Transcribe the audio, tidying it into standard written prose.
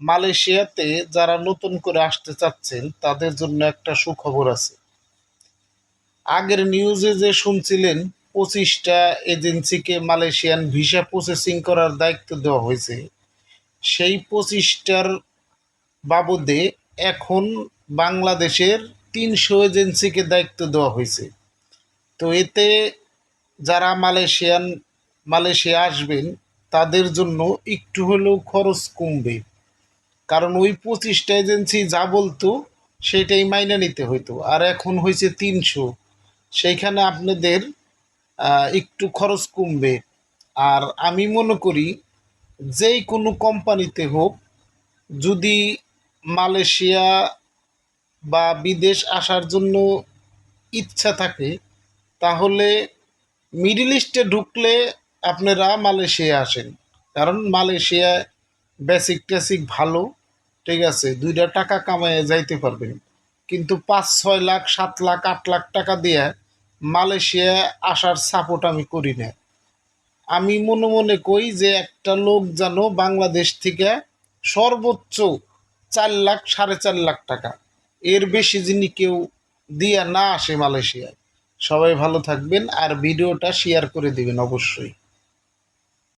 মালয়েশিয়াতে যারা নতুন করে আসতে চাচ্ছেন তাদের জন্য একটা সুখবর আছে। আগের নিউজে যে শুনছিলেন 25টা এজেন্সিকে মালয়েশিয়ান ভিসা প্রসেসিং করার দায়িত্ব দেওয়া হয়েছে, সেই 25টার বাবদে এখন বাংলাদেশের 300 এজেন্সিকে দায়িত্ব দেওয়া হয়েছে। তো এতে যারা মালয়েশিয়া আসবেন তাদের জন্য একটু হলেও খরচ কমবে, কারণ ওই 25টা এজেন্সি যা বলতো সেটাই মাইনে নিতে হইতো, আর এখন হয়েছে 300। সেইখানে আপনাদের একটু খরচ কমবে। আর আমি মনে করি যেই কোনো কোম্পানিতে হোক, যদি মালয়েশিয়া বা বিদেশ আসার জন্য ইচ্ছা থাকে, তাহলে মিডল ইস্টে ঢুকলে আপনারা মালয়েশিয়া আসেন। কারণ মালয়েশিয়া বেসিক টেসিক ভালো, ঠিক আছে, দুইটা টাকা কামায় যাইতে পারবেন। কিন্তু 5-6 লাখ 7 লাখ 8 লাখ টাকা দিয়ে মালয়েশিয়া আসার সাপোর্ট আমি করি না। আমি মনে মনে কই যে একটা লোক যেন বাংলাদেশ থেকে সর্বোচ্চ 4 লাখ 4.5 লাখ টাকা, এর বেশি যিনি কেউ দিয়া না আসে মালয়েশিয়ায়। সবাই ভালো থাকবেন আর ভিডিওটা শেয়ার করে দিবেন অবশ্যই।